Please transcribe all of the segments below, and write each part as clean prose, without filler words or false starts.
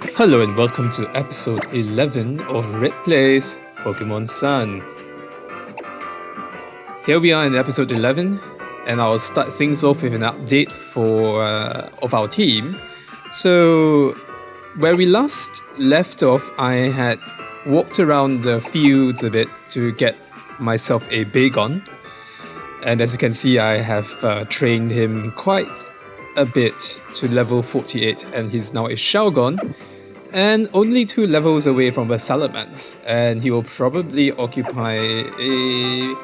Hello and welcome to episode 11 of Red Plays Pokemon Sun. Here we are in episode 11, and I'll start things off with an update of our team. So, where we last left off, I had walked around the fields a bit to get myself a Bagon. And as you can see, I have trained him quite a bit to level 48, and he's now a Shelgon, and only 2 levels away from a Salamence, and he will probably occupy a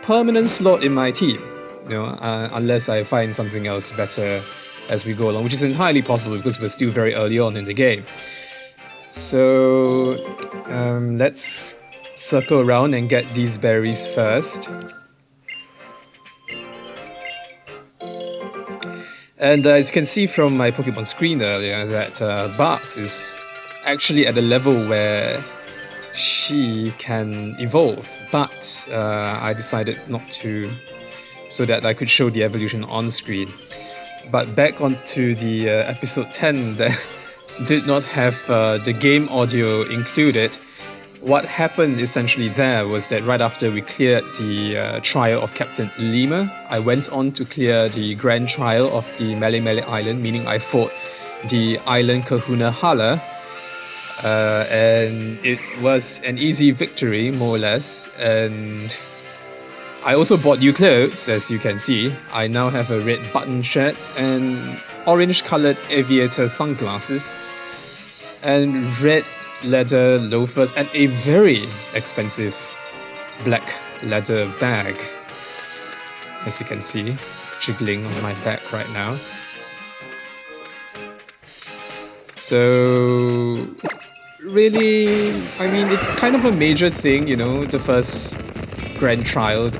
permanent slot in my team, unless I find something else better as we go along, which is entirely possible because we're still very early on in the game. So let's circle around and get these berries first. And as you can see from my Pokemon screen earlier, that Barks is actually at a level where she can evolve, but I decided not to, so that I could show the evolution on screen. But back onto the episode 10 that did not have the game audio included. What happened essentially there was that right after we cleared the trial of Captain Lima, I went on to clear the grand trial of the Mele Mele Island, meaning I fought the island Kahuna Hala, and it was an easy victory, more or less. And I also bought new clothes, as you can see. I now have a red button shirt and orange-coloured aviator sunglasses, and red leather loafers, and a very expensive black leather bag, as you can see, jiggling on my back right now. So really, I mean, it's kind of a major thing, the first grand trial.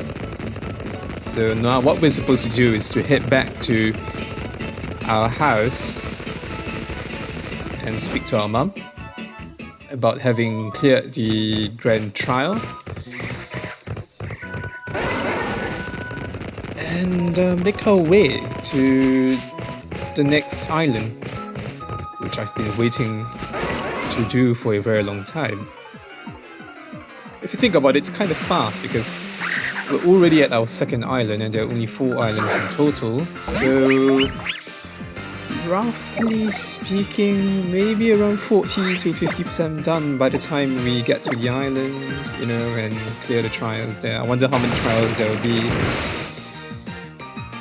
So now what we're supposed to do is to head back to our house and speak to our mum about having cleared the grand trial, and make our way to the next island, which I've been waiting to do for a very long time. If you think about it, it's kind of fast because we're already at our second island and there are only 4 islands in total, so roughly speaking, maybe around 40 to 50% done by the time we get to the island, and clear the trials there. I wonder how many trials there will be,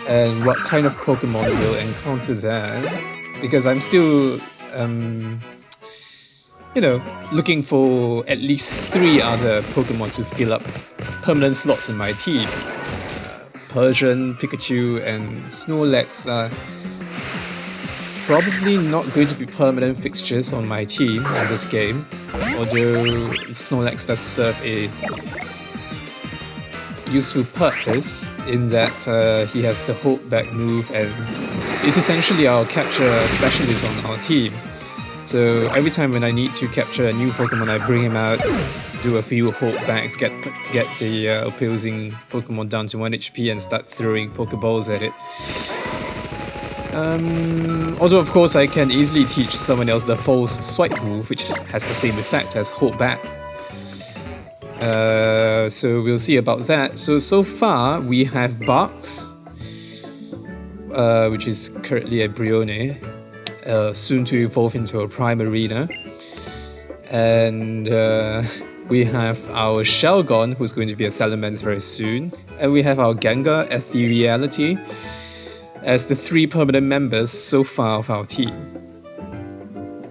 and what kind of Pokemon we'll encounter there, because I'm still, looking for at least 3 other Pokemon to fill up permanent slots in my team. Persian, Pikachu, and Snorlax are probably not going to be permanent fixtures on my team in this game, although Snorlax does serve a useful purpose in that he has the hold back move and is essentially our capture specialist on our team. So every time when I need to capture a new Pokemon, I bring him out, do a few hold backs, get the opposing Pokemon down to 1 HP and start throwing Pokeballs at it. Also, of course, I can easily teach someone else the false swipe move, which has the same effect as hold back. So we'll see about that. So far, we have Barks, which is currently a Brione, soon to evolve into a Primarina. And we have our Shelgon, who's going to be a Salamence very soon. And we have our Gengar, Ethereality, as the 3 permanent members so far of our team.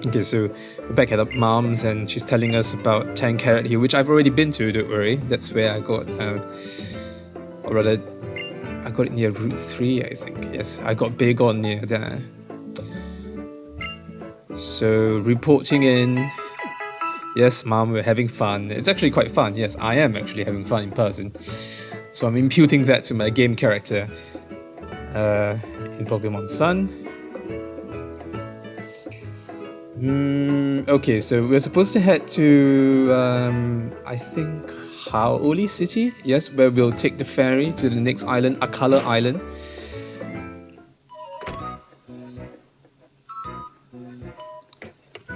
Okay, so we're back at our mom's and she's telling us about 10 Carat Hill, which I've already been to, don't worry. That's where I got, or rather, I got it near Route 3, I think. Yes, I got Bagon near there. So, reporting in. Yes, Mom, we're having fun. It's actually quite fun. Yes, I am actually having fun in person. So I'm imputing that to my game character. In Pokemon Sun. Okay, so we're supposed to head to, I think, Haoli City? Yes, where we'll take the ferry to the next island, Akala Island.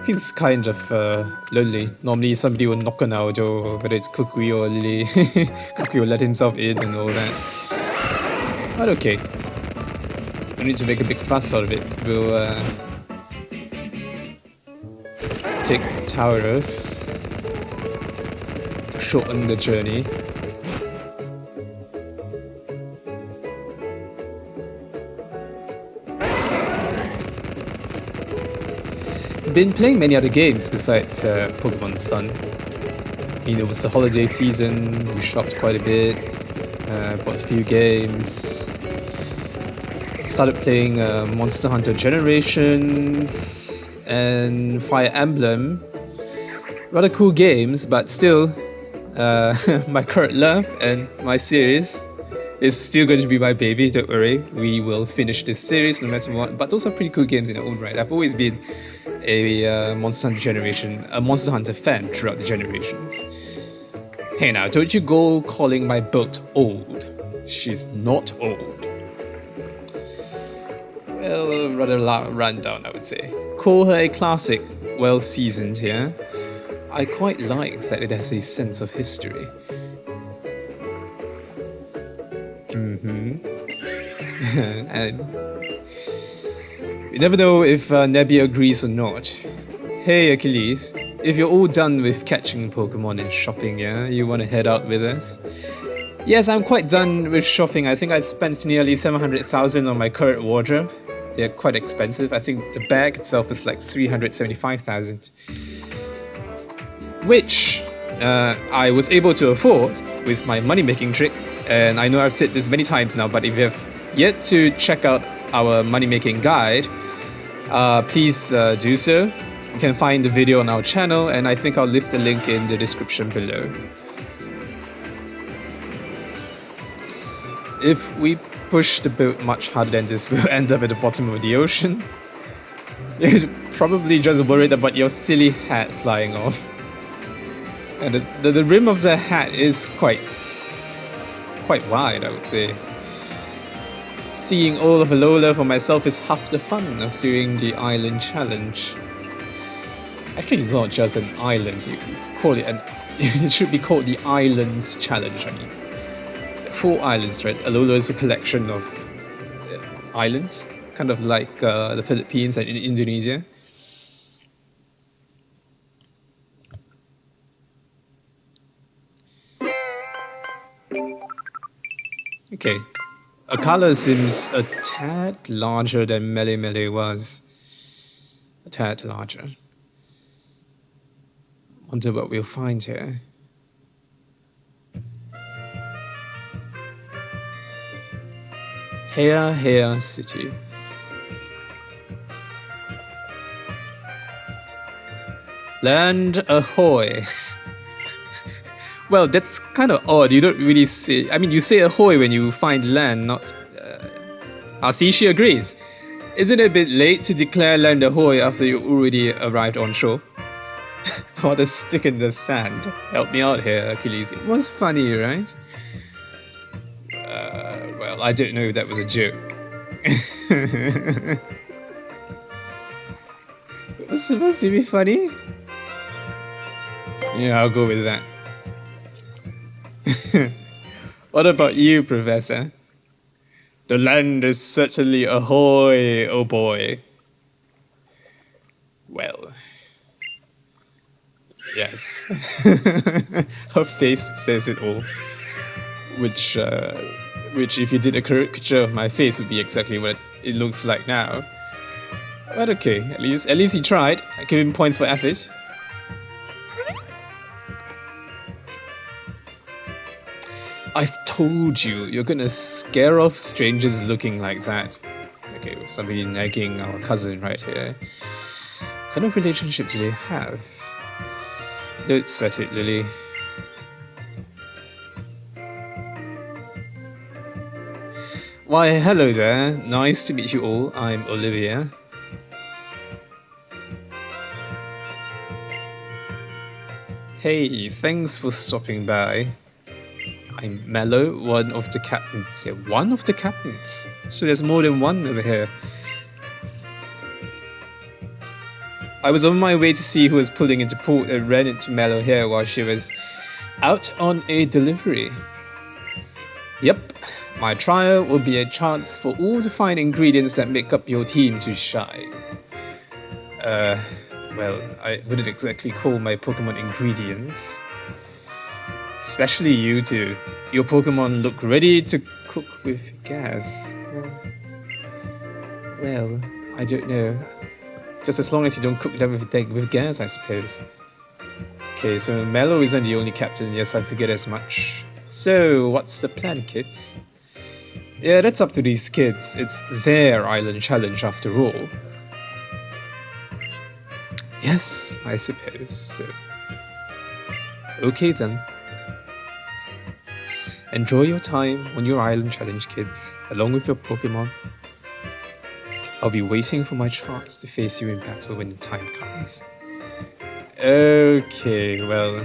Feels kind of lonely. Normally somebody will knock on our door, whether it's Kukui or Lily. Kukui will let himself in and all that. But okay. We need to make a big fuss out of it. We'll take Tauros, shorten the journey. Been playing many other games besides Pokemon Sun. You know, it was the holiday season, we shopped quite a bit, bought a few games, started playing Monster Hunter Generations and Fire Emblem. Rather cool games, but still, my current love and my series is still going to be my baby, don't worry. We will finish this series no matter what, but those are pretty cool games in their own right. I've always been a Monster Hunter fan throughout the generations. Hey now, don't you go calling my boat old. She's not old. Well, rather run down, I would say. Call her a classic, well seasoned here. I quite like that it has a sense of history. And you never know if Nebby agrees or not. Hey Achilles, if you're all done with catching Pokemon and shopping, yeah, you want to head out with us? Yes, I'm quite done with shopping. I think I spent nearly 700,000 on my current wardrobe. They're quite expensive. I think the bag itself is like 375,000. Which I was able to afford with my money-making trick. And I know I've said this many times now, but if you have yet to check out our money-making guide, please do so. You can find the video on our channel, and I think I'll leave the link in the description below. If we push the boat much harder than this, we'll end up at the bottom of the ocean. You're probably just worried about your silly hat flying off. And the rim of the hat is quite wide, I would say. Seeing all of Alola for myself is half the fun of doing the island challenge. Actually, it's not just an island. You call it it should be called the Islands Challenge. I mean, 4 islands, right? Alola is a collection of islands, kind of like the Philippines and Indonesia. Okay, Akala seems a tad larger than Mele was. A tad larger. Wonder what we'll find here. Hair City. Land ahoy. Well, that's kind of odd. You don't really say... I mean, you say ahoy when you find land, not... see, she agrees. Isn't it a bit late to declare land ahoy after you already arrived on shore? What a stick in the sand. Help me out here, Achilles. It was funny, right? Well, I don't know if that was a joke. It was supposed to be funny? Yeah, I'll go with that. What about you, Professor? The land is certainly ahoy, oh boy. Well, yes. Her face says it all. Which if you did a caricature of my face would be exactly what it looks like now. But okay, at least he tried. I give him points for effort. I've told you, you're gonna scare off strangers looking like that. Okay, well, somebody nagging our cousin right here. What kind of relationship do they have? Don't sweat it, Lily. Why, hello there. Nice to meet you all. I'm Olivia. Hey, thanks for stopping by. I'm Mello, one of the captains here. One of the captains? So there's more than one over here. I was on my way to see who was pulling into port and ran into Mello here while she was out on a delivery. Yep, my trial will be a chance for all the fine ingredients that make up your team to shine. Well, I wouldn't exactly call my Pokemon ingredients. Especially you two. Your Pokemon look ready to cook with gas. Well, I don't know. Just as long as you don't cook them with gas, I suppose. Okay, so Mello isn't the only captain. Yes, I figured as much. So, what's the plan, kids? Yeah, that's up to these kids. It's their island challenge after all. Yes, I suppose so. Okay then. Enjoy your time on your island challenge, kids, along with your Pokemon. I'll be waiting for my chance to face you in battle when the time comes. Okay, well...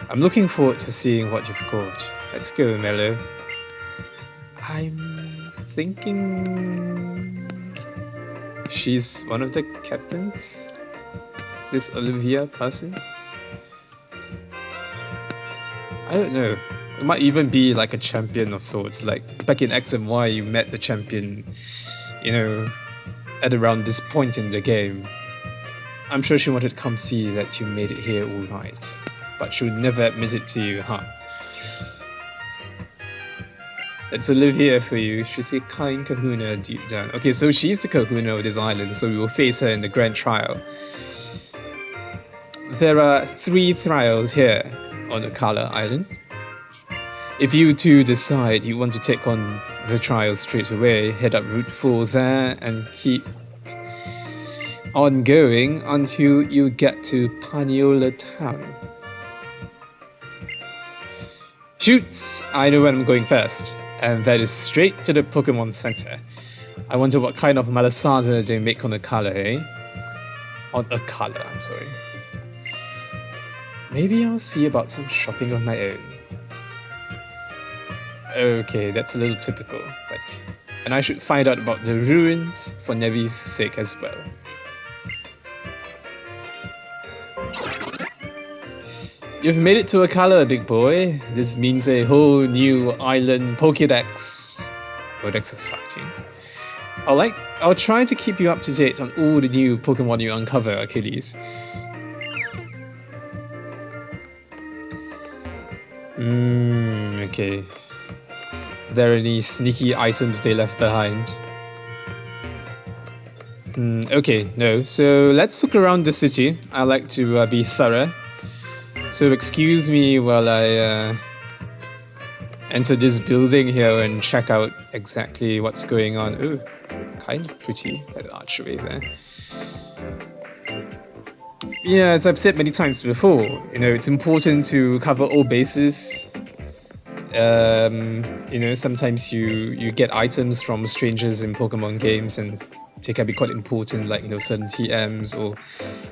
I'm looking forward to seeing what you've caught. Let's go, Mello. I'm thinking... she's one of the captains? This Olivia person? I don't know. It might even be like a champion of sorts. Like back in X and Y, you met the champion, you know, at around this point in the game. I'm sure she wanted to come see that you made it here all right. But she would never admit it to you, huh? It's Olivia for you. She's a kind kahuna deep down. Okay, so she's the kahuna of this island, so we will face her in the grand trial. There are 3 trials here on Akala Island. If you two decide you want to take on the trials straight away, head up Route 4 there and keep on going until you get to Paniola Town. Shoots! I know where I'm going first, and that is straight to the Pokemon Center. I wonder what kind of malasada they make on Akala, eh? On Akala, I'm sorry. Maybe I'll see about some shopping on my own. Okay, that's a little typical, but... and I should find out about the ruins for Nevi's sake as well. You've made it to Akala, big boy. This means a whole new island Pokédex. Oh, that's exciting. I'll try to keep you up to date on all the new Pokemon you uncover, Achilles. Okay. Are there any sneaky items they left behind? Okay, no. So let's look around the city. I like to be thorough. So excuse me while I enter this building here and check out exactly what's going on. Ooh, kind of pretty, that archway there. Yeah, as I've said many times before, you know, it's important to cover all bases. You know, sometimes you get items from strangers in Pokemon games and they can be quite important, like, you know, certain TMs or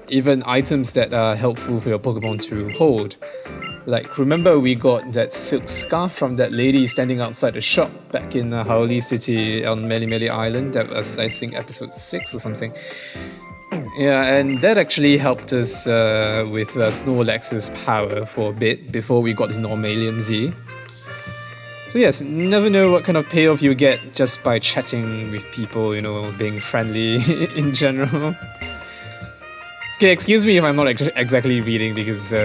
even items that are helpful for your Pokemon to hold. Like, remember we got that silk scarf from that lady standing outside the shop back in Howley City on Melimeli Island? That was, I think, episode 6 or something. Yeah, and that actually helped us with Snorlax's power for a bit before we got the Normalian Z. So yes, never know what kind of payoff you get just by chatting with people, you know, being friendly in general. Okay, excuse me if I'm not exactly reading because, you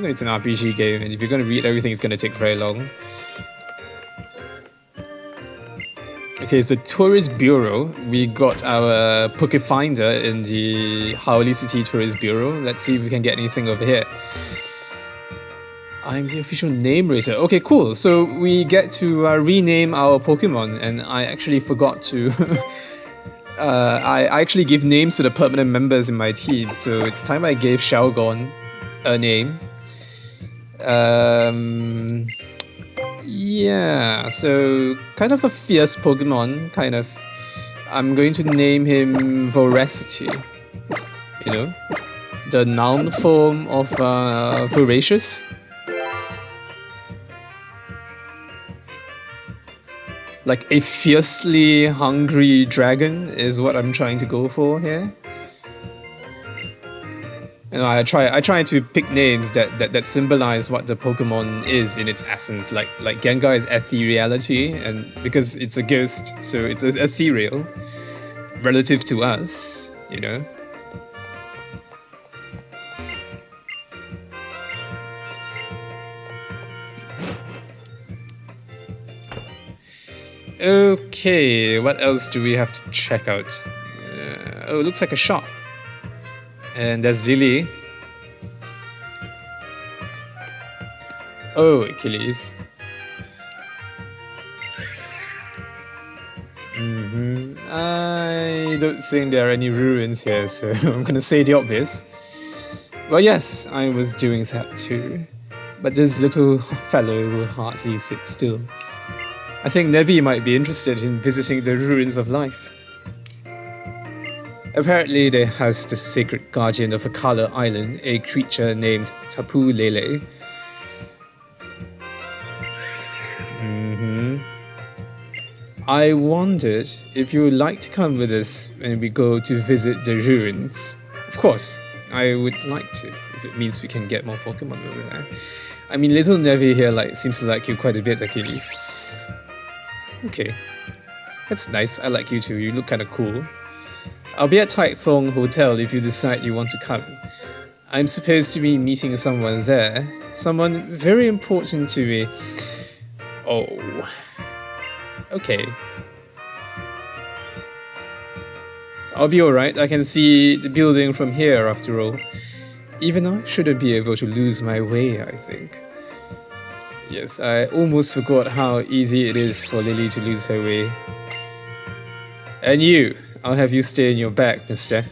know, it's an RPG game and if you're going to read everything, it's going to take very long. Okay, it's the Tourist Bureau. We got our Poke Finder in the Howley City Tourist Bureau. Let's see if we can get anything over here. I'm the official name raiser. Okay, cool. So we get to rename our Pokemon, and I actually forgot to... I actually give names to the permanent members in my team, so it's time I gave Shelgon a name. Yeah, so kind of a fierce Pokemon, kind of. I'm going to name him Voracity. You know, the noun form of voracious. Like a fiercely hungry dragon is what I'm trying to go for here. You know, I try to pick names that symbolize what the Pokemon is in its essence. Like Gengar is ethereality, and because it's a ghost, so it's ethereal relative to us, you know. Okay, what else do we have to check out? Oh, it looks like a shop. And there's Lily. Oh, Achilles. I don't think there are any ruins here, so I'm gonna say the obvious. Well, yes, I was doing that too. But this little fellow will hardly sit still. I think Nebby might be interested in visiting the ruins of life. Apparently, they house the sacred guardian of Akala Island, a creature named Tapu Lele. I wondered if you would like to come with us when we go to visit the ruins. Of course, I would like to, if it means we can get more Pokemon over there. I mean, little Nevi here seems to like you quite a bit, Achilles. Okay, that's nice. I like you too. You look kind of cool. I'll be at Taizong Hotel if you decide you want to come. I'm supposed to be meeting someone there. Someone very important to me. Oh. Okay. I'll be alright. I can see the building from here after all. Even I shouldn't be able to lose my way, I think. Yes, I almost forgot how easy it is for Lily to lose her way. And you, I'll have you stay in your bag, mister.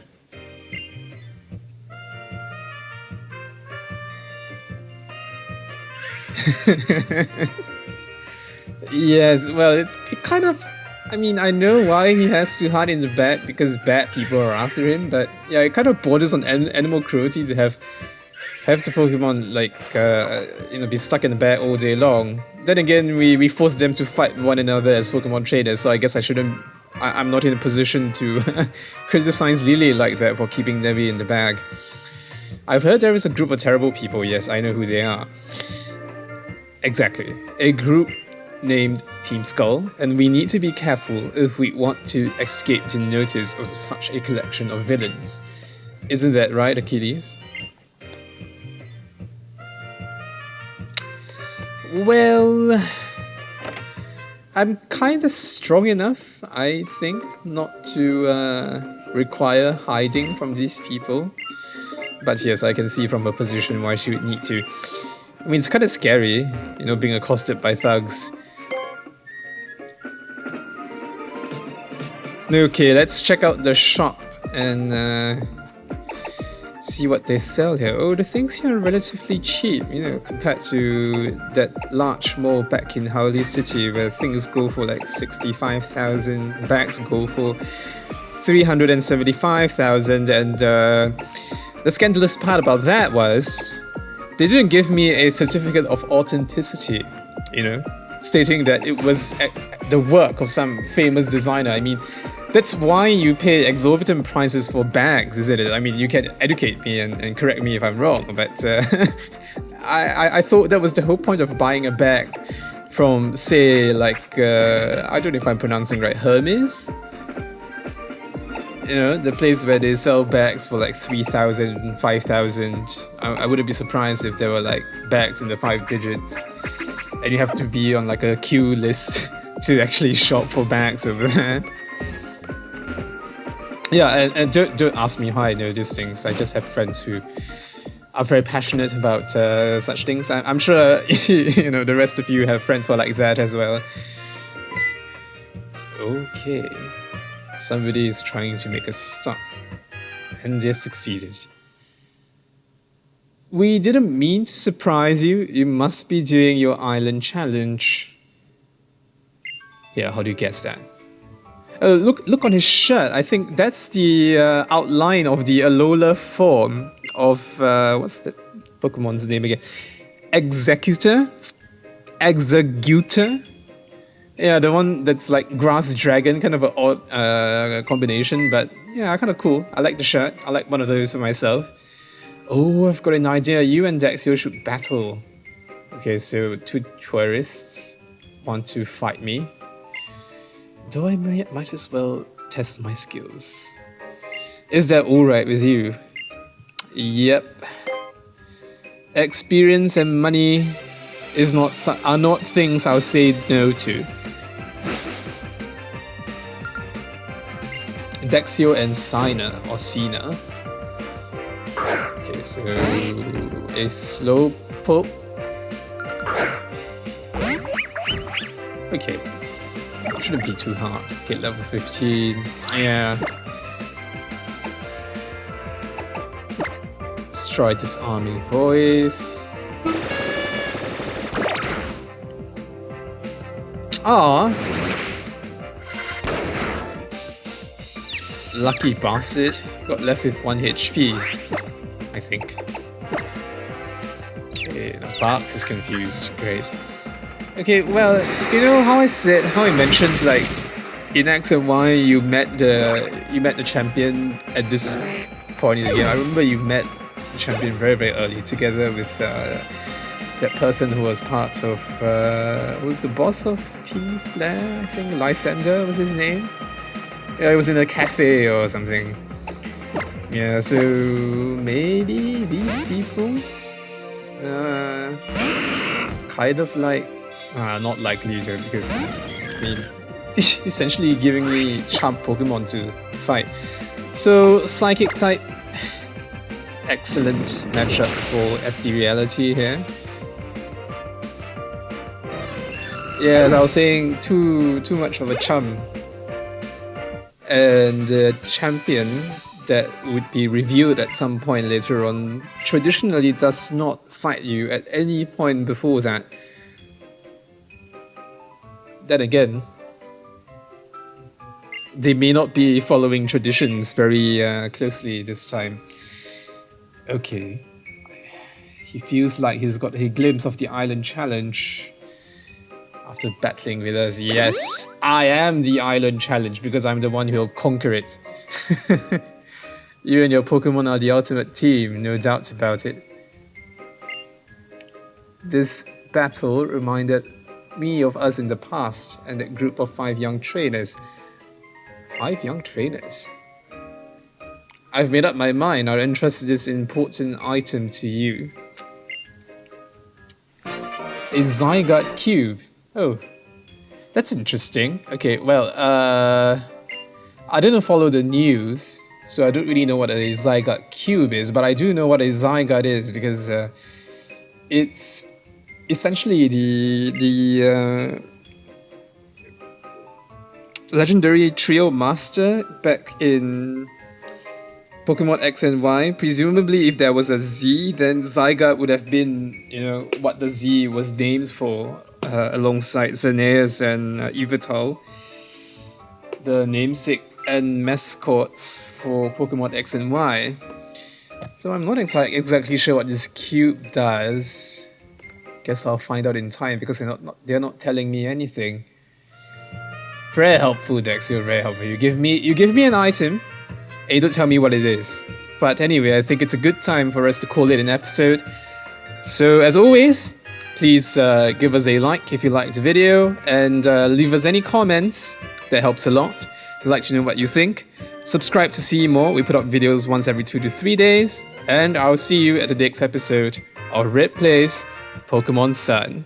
Yes, well, it kind of... I mean, I know why he has to hide in the bag, because bad people are after him, but yeah, it kind of borders on animal cruelty to have the Pokemon be stuck in the bag all day long. Then again, we force them to fight one another as Pokemon trainers, so I guess I'm not in a position to criticize Lily like that for keeping Nevi in the bag. I've heard there is a group of terrible people. Yes, I know who they are. Exactly, a group named Team Skull, and we need to be careful if we want to escape the notice of such a collection of villains. Isn't that right, Achilles? Well, I'm kind of strong enough, I think, not to require hiding from these people. But yes, I can see from her position why she would need to. I mean, it's kind of scary, you know, being accosted by thugs. Okay, let's check out the shop and see what they sell here. Oh, the things here are relatively cheap, you know, compared to that large mall back in Howley City where things go for like 65,000, bags go for 375,000, and the scandalous part about that was they didn't give me a certificate of authenticity, you know, stating that it was the work of some famous designer. I mean, that's why you pay exorbitant prices for bags, isn't it? I mean, you can educate me and correct me if I'm wrong, but I thought that was the whole point of buying a bag from, say, like, I don't know if I'm pronouncing right, Hermes? You know, the place where they sell bags for like 3,000, 5,000. I wouldn't be surprised if there were like bags in the 5 digits. And you have to be on like a queue list to actually shop for bags over there. Yeah, and don't ask me how I know these things. I just have friends who are very passionate about such things. I'm sure you know the rest of you have friends who are like that as well. Okay, somebody is trying to make us stop, and they've succeeded. We didn't mean to surprise you. You must be doing your island challenge. Yeah, how do you guess that? Look on his shirt. I think that's the outline of the Alola form of what's that Pokemon's name again? Executor. Yeah, the one that's like grass dragon, kind of an odd combination, but yeah, kind of cool. I like the shirt. I like one of those for myself. Oh, I've got an idea. You and Dexio should battle. Okay, so two tourists want to fight me. Though I might as well test my skills. Is that alright with you? Yep. Experience and money are not things I'll say no to. Dexio and Sina, or Sina. Okay, so a slow poke. Okay, shouldn't be too hard. Okay, level 15. Yeah. Let's try disarming voice. Ah. Lucky bastard. Got left with 1 HP, I think. Okay, the Barks is confused. Great. Okay, well, you know how I mentioned, like, in X and Y you met the champion at this point in the game. I remember you met the champion very, very early together with that person who was part of who was the boss of Team Flare, I think Lysander was his name. Yeah, it was in a cafe or something. Yeah, so maybe these people kind of like not likely to, because I mean essentially giving me champ Pokemon to fight. So Psychic type, excellent matchup for FD Reality here. Yeah, as I was saying, too much of a chum. And the champion that would be revealed at some point later on traditionally does not fight you at any point before that. Then again, they may not be following traditions very closely this time. Okay. He feels like he's got a glimpse of the island challenge. After battling with us, yes, I am the island challenge because I'm the one who'll conquer it. You and your Pokemon are the ultimate team, no doubt about it. This battle reminded me of us in the past and that group of 5 young trainers. 5 young trainers? I've made up my mind. I'll entrust this important item to you. A Zygarde Cube. Oh, that's interesting. Okay, well, I didn't follow the news, so I don't really know what a Zygarde Cube is, but I do know what a Zygarde is because it's essentially the legendary trio master back in Pokemon X and Y. Presumably, if there was a Z, then Zygarde would have been, you know, what the Z was named for. Alongside Xerneas and Yveltal, the namesake and mascots for Pokemon X and Y. So I'm not exactly sure what this cube does. Guess I'll find out in time because they're not telling me anything. Very helpful, Dex. You're very helpful. You give me an item, and you don't tell me what it is. But anyway, I think it's a good time for us to call it an episode. So as always, please give us a like if you liked the video and leave us any comments. That helps a lot. We'd like to know what you think. Subscribe to see more. We put up videos once every 2 to 3 days. And I'll see you at the next episode of Red Plays Pokemon Sun.